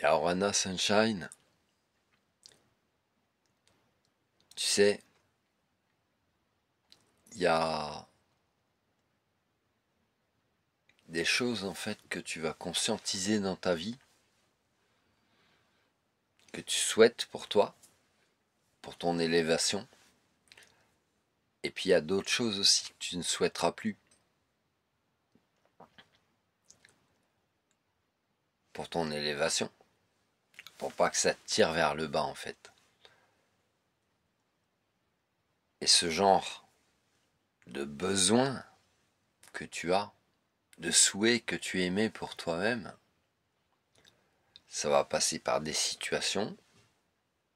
Yawana Sunshine, tu sais, il y a des choses en fait que tu vas conscientiser dans ta vie, que tu souhaites pour toi, pour ton élévation, et puis il y a d'autres choses aussi que tu ne souhaiteras plus pour ton élévation, pour pas que ça te tire vers le bas en fait. Et ce genre de besoin que tu as, de souhait que tu émets pour toi-même, ça va passer par des situations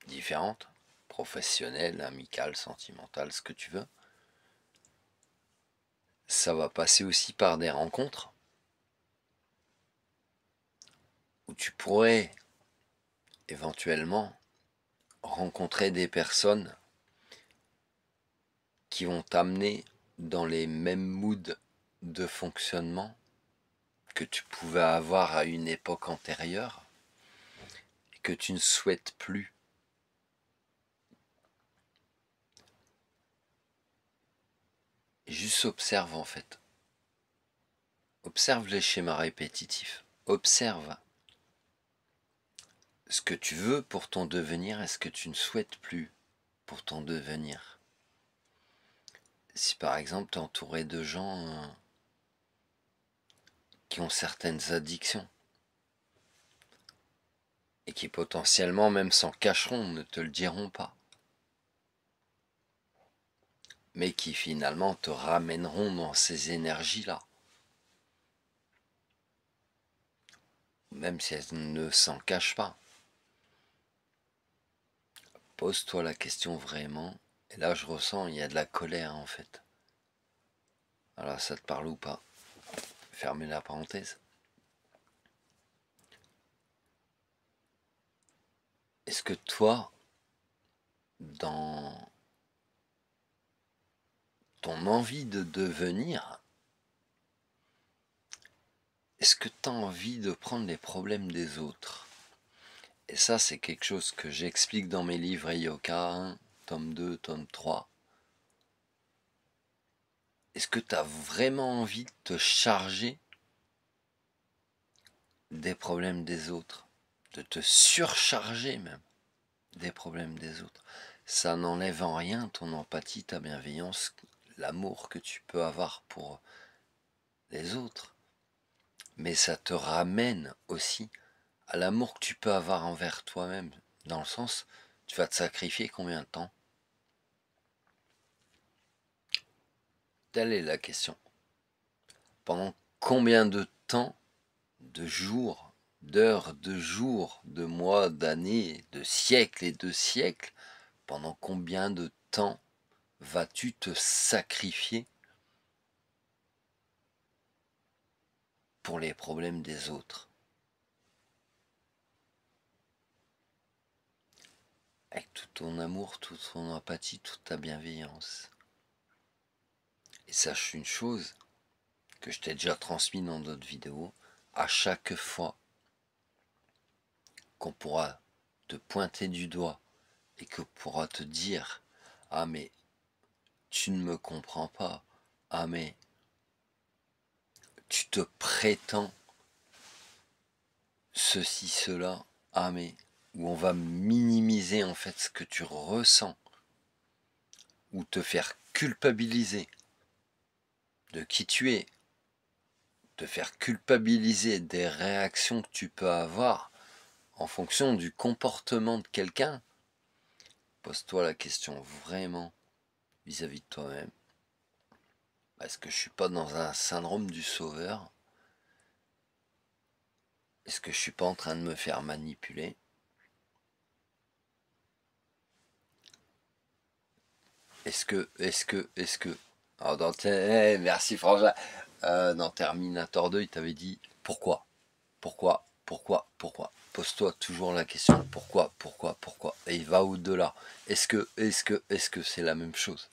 différentes, professionnelles, amicales, sentimentales, ce que tu veux. Ça va passer aussi par des rencontres où tu pourrais éventuellement rencontrer des personnes qui vont t'amener dans les mêmes moods de fonctionnement que tu pouvais avoir à une époque antérieure et que tu ne souhaites plus. Et juste observe en fait. Observe les schémas répétitifs. Observe ce que tu veux pour ton devenir et ce que tu ne souhaites plus pour ton devenir. Si par exemple tu es entouré de gens qui ont certaines addictions et qui potentiellement même s'en cacheront, ne te le diront pas, mais qui finalement te ramèneront dans ces énergies-là, même si elles ne s'en cachent pas. Pose-toi la question vraiment, et là je ressens, il y a de la colère en fait. Alors ça te parle ou pas? Fermez la parenthèse. Est-ce que toi, dans ton envie de devenir, est-ce que tu as envie de prendre les problèmes des autres? Et ça, c'est quelque chose que j'explique dans mes livres Yoka 1, tome 2, tome 3. Est-ce que tu as vraiment envie de te charger des problèmes des autres? De te surcharger même des problèmes des autres? Ça n'enlève en rien ton empathie, ta bienveillance, l'amour que tu peux avoir pour les autres. Mais ça te ramène aussi à l'amour que tu peux avoir envers toi-même. Dans le sens, tu vas te sacrifier combien de temps? Telle est la question. Pendant combien de temps, de jours, d'heures, de jours, de mois, d'années, de siècles et de siècles, pendant combien de temps vas-tu te sacrifier pour les problèmes des autres? Avec tout ton amour, toute ton empathie, toute ta bienveillance. Et sache une chose que je t'ai déjà transmis dans d'autres vidéos, à chaque fois qu'on pourra te pointer du doigt et qu'on pourra te dire ah mais tu ne me comprends pas, ah mais tu te prétends ceci, cela, ah mais, où on va minimiser en fait ce que tu ressens, ou te faire culpabiliser de qui tu es, te faire culpabiliser des réactions que tu peux avoir en fonction du comportement de quelqu'un. Pose-toi la question vraiment vis-à-vis de toi-même. Est-ce que je suis pas dans un syndrome du sauveur? Est-ce que je suis pas en train de me faire manipuler? Est-ce que... Alors merci Frangin. Dans Terminator 2, il t'avait dit pourquoi? Pourquoi? Pose-toi toujours la question pourquoi? Et il va au-delà. Est-ce que c'est la même chose?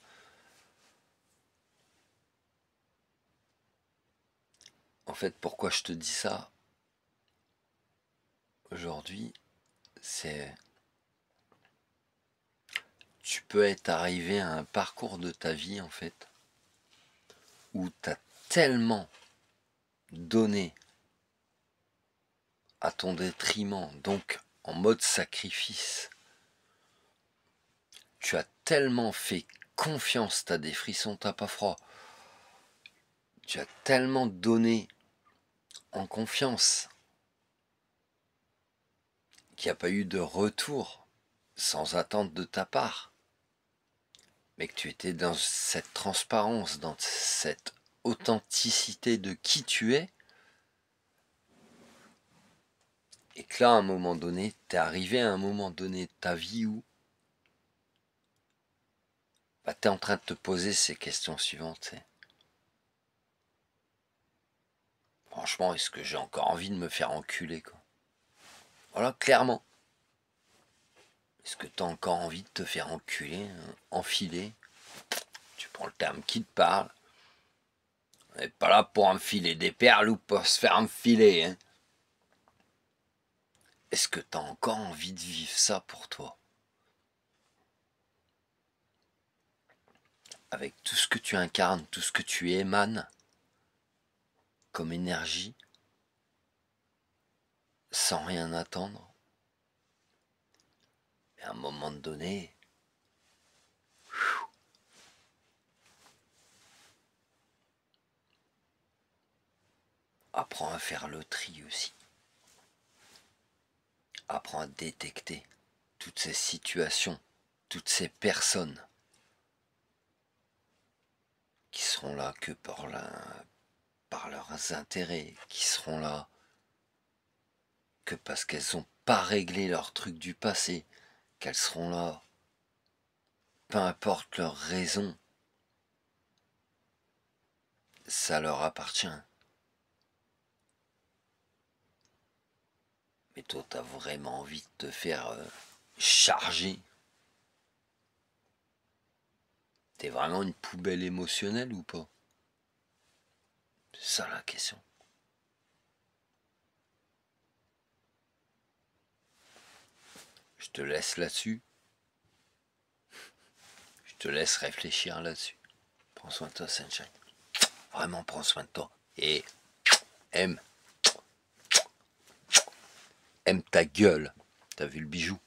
En fait, pourquoi je te dis ça? aujourd'hui, c'est... Tu peux être arrivé à un parcours de ta vie, en fait, où tu as tellement donné à ton détriment, donc en mode sacrifice. Tu as tellement fait confiance, t'as des frissons, t'as pas froid. Tu as tellement donné en confiance qu'il n'y a pas eu de retour sans attente de ta part. Mais que tu étais dans cette transparence, dans cette authenticité de qui tu es. Et que là, à un moment donné, t'es arrivé à un moment donné de ta vie où bah, t'es en train de te poser ces questions suivantes. C'est, franchement, est-ce que j'ai encore envie de me faire enculer, quoi? Voilà, clairement. Est-ce que t'as encore envie de te faire enculer, enfiler? Tu prends le terme qui te parle. On n'est pas là pour enfiler des perles ou pour se faire enfiler, hein. Est-ce que t'as encore envie de vivre ça pour toi? Avec tout ce que tu incarnes, tout ce que tu émanes comme énergie, sans rien attendre. Et à un moment donné, apprends à faire le tri aussi. Apprends à détecter toutes ces situations, toutes ces personnes qui seront là que par leurs intérêts, qui seront là que parce qu'elles n'ont pas réglé leurs trucs du passé, qu'elles seront là, peu importe leur raison, ça leur appartient. Mais toi, t'as vraiment envie de te faire charger? T'es vraiment une poubelle émotionnelle ou pas? C'est ça la question. Je te laisse là-dessus. Je te laisse réfléchir là-dessus. Prends soin de toi, Sunshine. Vraiment, prends soin de toi. Et aime ta gueule. T'as vu le bijou?